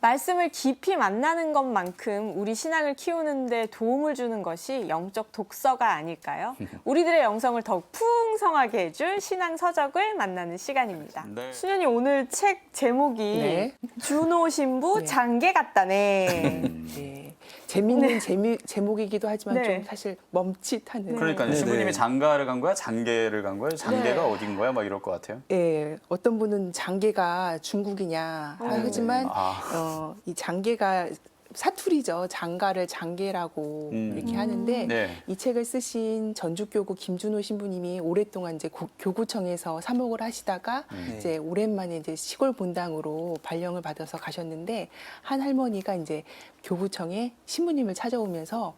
말씀을 깊이 만나는 것만큼 우리 신앙을 키우는데 도움을 주는 것이 영적 독서가 아닐까요? 우리들의 영성을 더욱 풍성하게 해줄 신앙 서적을 만나는 시간입니다. 네. 수년이 오늘 책 제목이 네. 준호 신부 네. 장계 같다네. 네. 재밌는 제목이기도 하지만 네. 좀 사실 멈칫하는. 그러니까 네, 신부님이 네. 장가를 간 거야? 장계를 간 거야? 장계가 네. 어딘 거야? 막 이럴 것 같아요. 예, 어떤 분은 장계가 중국이냐 하지만 이 장계가 사투리죠. 장가를 장계라고 이렇게 하는데 네. 이 책을 쓰신 전주교구 김준호 신부님이 오랫동안 이제 교구청에서 사목을 하시다가 이제 오랜만에 이제 시골 본당으로 발령을 받아서 가셨는데 한 할머니가 이제 교구청에 신부님을 찾아오면서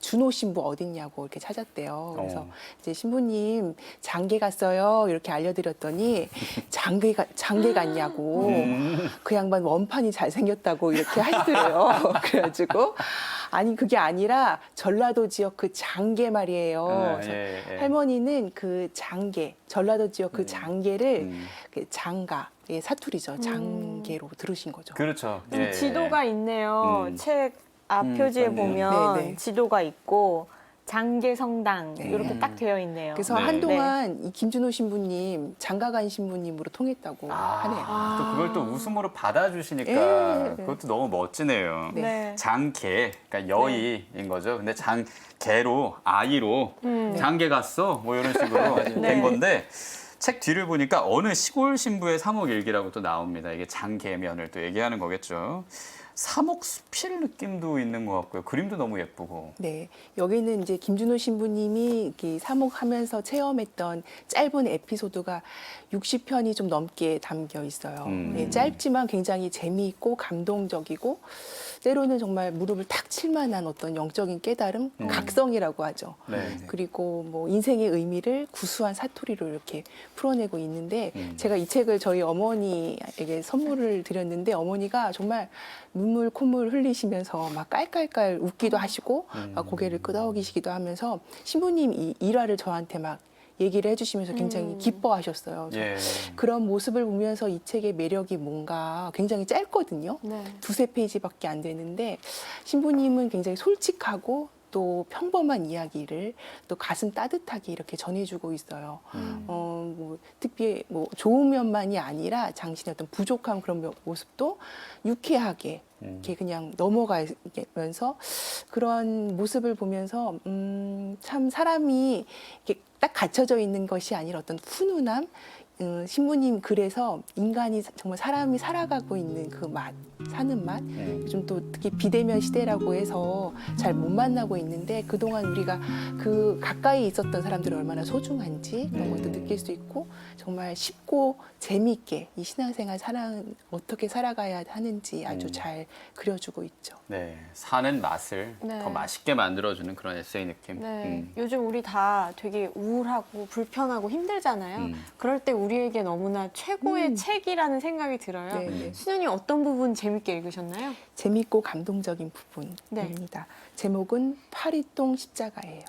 준호 신부 어딨냐고 이렇게 찾았대요. 그래서 이제 신부님 장계 갔어요 이렇게 알려드렸더니 장계 갔냐고 그 양반 원판이 잘생겼다고 이렇게 하시더래요. 그래가지고 아니 그게 아니라 전라도 지역 그 장계 말이에요. 그래서 할머니는 그 장계 전라도 지역 그 장계를 그 장가의 사투리죠. 장계로 들으신 거죠. 그렇죠. 지도가 있네요. 책 앞표지에 보면 네, 네. 지도가 있고 장계 성당 네. 이렇게 딱 되어 있네요. 그래서 네. 한동안 이 김준호 신부님 장가간 신부님으로 통했다고 하네요. 또 그걸 또 웃음으로 받아주시니까 예. 그것도 너무 멋지네요. 네. 장계, 그러니까 여의인 거죠. 근데 장계로, 아이로 장계 갔어? 뭐 이런 식으로 된 네. 건데 책 뒤를 보니까 어느 시골 신부의 사목일기라고 또 나옵니다. 이게 장계면을 또 얘기하는 거겠죠. 사목 수필 느낌도 있는 것 같고요. 그림도 너무 예쁘고. 네, 여기는 이제 김준호 신부님이 이렇게 사목하면서 체험했던 짧은 에피소드가 60편이 좀 넘게 담겨 있어요. 네, 짧지만 굉장히 재미있고 감동적이고 때로는 정말 무릎을 탁 칠 만한 어떤 영적인 깨달음, 각성이라고 하죠. 네. 그리고 뭐 인생의 의미를 구수한 사투리로 이렇게 풀어내고 있는데 제가 이 책을 저희 어머니에게 선물을 드렸는데 어머니가 정말 눈물 콧물 흘리시면서 막 깔깔깔 웃기도 하시고 막 고개를 끄덕이시기도 하면서 신부님 이 일화를 저한테 막 얘기를 해주시면서 굉장히 기뻐하셨어요. 그래서 예. 그런 모습을 보면서 이 책의 매력이 뭔가 굉장히 짧거든요. 네. 두세 페이지밖에 안 되는데 신부님은 굉장히 솔직하고 또 평범한 이야기를 또 가슴 따뜻하게 이렇게 전해주고 있어요. 뭐 특히 뭐 좋은 면만이 아니라 당신의 어떤 부족한 그런 모습도 유쾌하게 이렇게 그냥 넘어가면서 그런 모습을 보면서 참 사람이 이렇게 딱 갇혀져 있는 것이 아니라 어떤 훈훈함, 신부님 글에서 인간이 정말 사람이 살아가고 있는 그 맛, 사는 맛, 요즘 또 특히 비대면 시대라고 해서 잘 못 만나고 있는데 그동안 우리가 그 가까이 있었던 사람들이 얼마나 소중한지 그런 것도 느낄 수 있고 정말 쉽고 재미있게 이 신앙생활 어떻게 살아가야 하는지 아주 잘 그려주고 있죠. 네, 사는 맛을 네. 더 맛있게 만들어주는 그런 에세이 느낌. 네. 요즘 우리 다 되게 우울하고 불편하고 힘들잖아요. 그럴 때 우리에게 너무나 최고의 책이라는 생각이 들어요. 네, 네. 수년이 어떤 부분 재밌게 읽으셨나요? 재미있고 감동적인 부분입니다. 제목은 파리똥 십자가예요.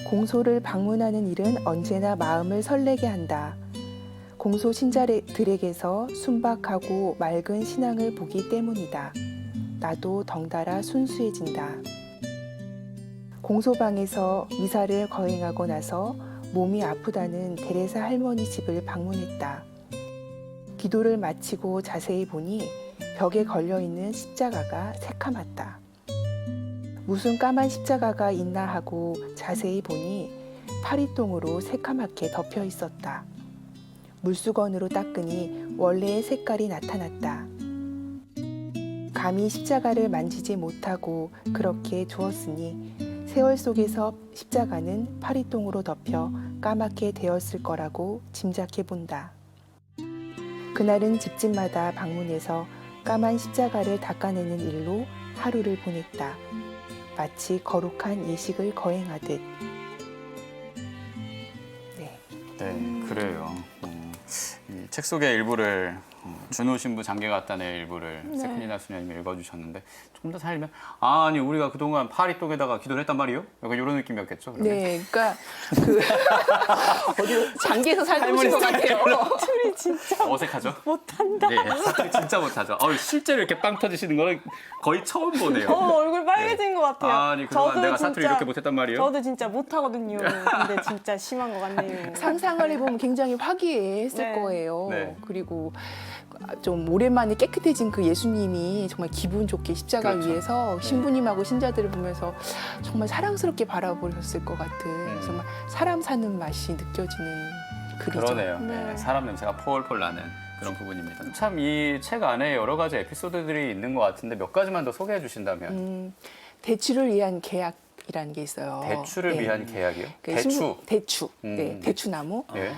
공소를 방문하는 일은 언제나 마음을 설레게 한다. 공소 신자들에게서 순박하고 맑은 신앙을 보기 때문이다. 나도 덩달아 순수해진다. 공소방에서 미사를 거행하고 나서 몸이 아프다는 데레사 할머니 집을 방문했다. 기도를 마치고 자세히 보니 벽에 걸려있는 십자가가 새카맣다. 무슨 까만 십자가가 있나 하고 자세히 보니 파리똥으로 새카맣게 덮여 있었다. 물수건으로 닦으니 원래의 색깔이 나타났다. 감히 십자가를 만지지 못하고 그렇게 두었으니 세월 속에서 십자가는 파리똥으로 덮여 까맣게 되었을 거라고 짐작해 본다. 그날은 집집마다 방문해서 까만 십자가를 닦아내는 일로 하루를 보냈다. 마치 거룩한 예식을 거행하듯. 네, 그래요. 이 책 속의 일부를 준호 신부 장계 같다네 일부를 세훈이나 수녀님이 읽어주셨는데 좀 더 살면 아니 우리가 그동안 파리똥에다가 기도를 했단 말이요? 약간 이런 느낌이었겠죠. 그러면? 네, 그러니까 그 어디 장기에서 살고 오신 것 같아요. 둘이 진짜 어색하죠? 못한다. 네, 사투리 진짜 못하죠. 실제로 이렇게 빵 터지시는 거는 거의 처음 보네요. 얼굴 빨개진 것 같아요. 아니 그동안 내가 사투리 이렇게 못했단 말이에요? 저도 진짜 못하거든요. 근데 진짜 심한 것 같네요. 상상을 해보면 굉장히 화기애애했을 네. 거예요. 네. 그리고 좀 오랜만에 깨끗해진 그 예수님이 정말 기분 좋게 십자가 그렇죠. 위에서 신부님하고 신자들을 보면서 정말 사랑스럽게 바라보셨을 것 같은 정말 사람 사는 맛이 느껴지는 글이죠. 그러네요. 네. 네, 사람 냄새가 폴폴 나는 그런 부분입니다. 참 이 책 안에 여러 가지 에피소드들이 있는 것 같은데 몇 가지만 더 소개해 주신다면 대출을 위한 계약이라는 게 있어요. 대출을 네. 위한 계약이요? 그 대추. 대추. 네, 대추나무. 예.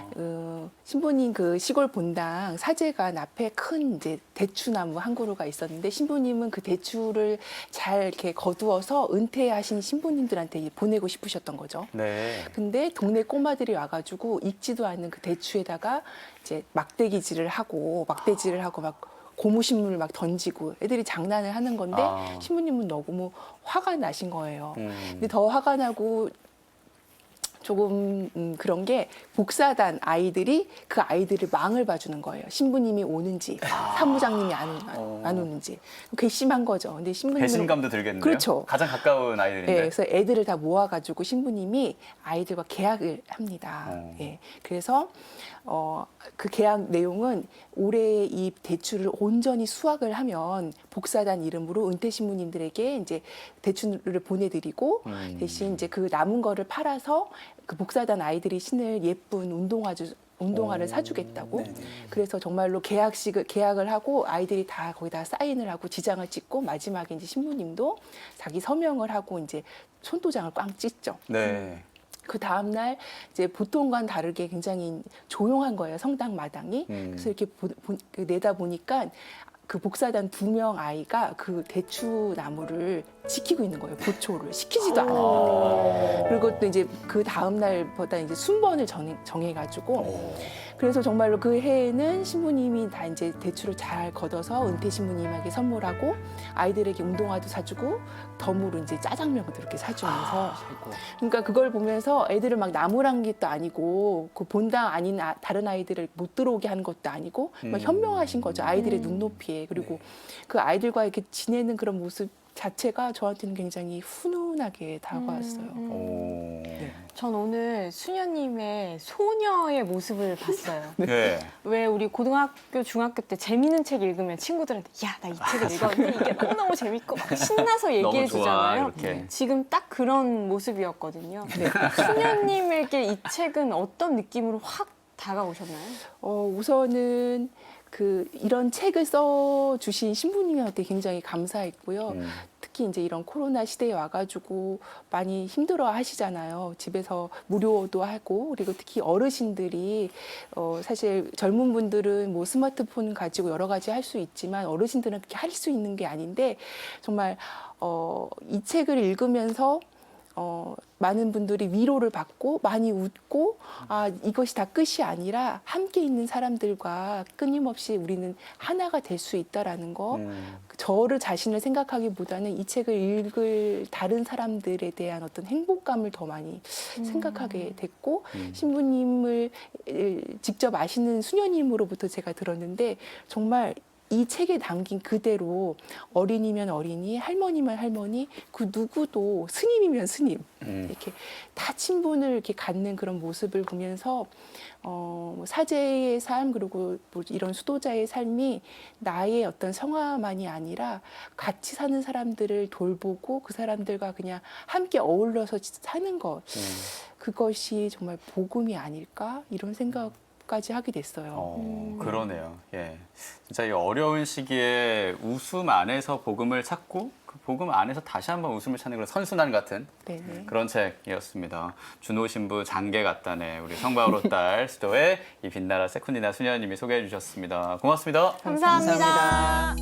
신부님 그 시골 본당 사제관 앞에 큰 이제 대추나무 한 그루가 있었는데 신부님은 그 대추를 잘 이렇게 거두어서 은퇴하신 신부님들한테 보내고 싶으셨던 거죠. 네. 근데 동네 꼬마들이 와가지고 익지도 않는 그 대추에다가 이제 막대기질을 하고 막 고무신문을 막 던지고 애들이 장난을 하는 건데 신부님은 너무 화가 나신 거예요. 근데 더 화가 나고 조금 그런 게 복사단 아이들이 그 아이들을 망을 봐주는 거예요. 신부님이 오는지 사무장님이 안 오는지 괘씸한 거죠. 근데 신부님은 배신감도 들겠는데요? 그렇죠. 가장 가까운 아이들인데. 네, 그래서 애들을 다 모아가지고 신부님이 아이들과 계약을 합니다. 예, 그래서 그 계약 내용은 올해 이 대출을 온전히 수확을 하면 복사단 이름으로 은퇴 신부님들에게 이제 대출을 보내드리고 대신 이제 그 남은 거를 팔아서 그 복사단 아이들이 신을 예쁜 운동화를 사주겠다고. 그래서 정말로 계약을 하고 아이들이 다 거기다 사인을 하고 지장을 찍고 마지막에 이제 신부님도 자기 서명을 하고 이제 손도장을 꽝 찍죠. 네. 그 다음날 이제 보통과는 다르게 굉장히 조용한 거예요, 성당 마당이. 그래서 이렇게 내다 보니까 그 복사단 2명 아이가 그 대추 나무를 지키고 있는 거예요, 보초를. 시키지도 않았는데. 그리고 또 이제 그 다음날보다 이제 순번을 정해가지고. 그래서 정말로 그 해에는 신부님이 다 이제 대출을 잘 걷어서 은퇴 신부님에게 선물하고 아이들에게 운동화도 사주고 덤으로 이제 짜장면도 이렇게 사주면서 그러니까 그걸 보면서 애들을 막 나무란 게 또 아니고 그 본당 아닌 다른 아이들을 못 들어오게 하는 것도 아니고 막 현명하신 거죠. 아이들의 눈높이에. 그리고 그 아이들과 이렇게 지내는 그런 모습 자체가 저한테는 굉장히 훈훈하게 다가왔어요. 전 오늘 수녀님의 소녀의 모습을 봤어요. 네. 왜 우리 고등학교, 중학교 때 재밌는 책 읽으면 친구들한테 야, 나 이 책을 읽었는데 이게 너무너무 재밌고 막 신나서 얘기해 너무 좋아, 주잖아요. 이렇게. 지금 딱 그런 모습이었거든요. 수녀님에게 이 책은 어떤 느낌으로 확 다가오셨나요? 우선은 이런 책을 써 주신 신부님한테 굉장히 감사했고요. 특히 이제 이런 코로나 시대에 와가지고 많이 힘들어 하시잖아요. 집에서 무료도 하고, 그리고 특히 어르신들이, 사실 젊은 분들은 뭐 스마트폰 가지고 여러 가지 할 수 있지만 어르신들은 그렇게 할 수 있는 게 아닌데, 정말, 이 책을 읽으면서 많은 분들이 위로를 받고 많이 웃고 이것이 다 끝이 아니라 함께 있는 사람들과 끊임없이 우리는 하나가 될 수 있다라는 거 저를 자신을 생각하기보다는 이 책을 읽을 다른 사람들에 대한 어떤 행복감을 더 많이 생각하게 됐고 신부님을 직접 아시는 수녀님으로부터 제가 들었는데 정말 이 책에 담긴 그대로 어린이면 어린이, 할머니면 할머니, 그 누구도 스님이면 스님 이렇게 다 친분을 이렇게 갖는 그런 모습을 보면서 사제의 삶 그리고 뭐 이런 수도자의 삶이 나의 어떤 성화만이 아니라 같이 사는 사람들을 돌보고 그 사람들과 그냥 함께 어울려서 사는 것 그것이 정말 복음이 아닐까 이런 생각. 까지 하게 됐어요. 그러네요. 예, 진짜 이 어려운 시기에 웃음 안에서 복음을 찾고 그 복음 안에서 다시 한번 웃음을 찾는 그런 선순환 같은 네네. 그런 책이었습니다. 준호 신부 장계 같다네 우리 성바오로 딸 수도의 이 빛나라 세쿤디나 수녀님이 소개해 주셨습니다. 고맙습니다. 감사합니다.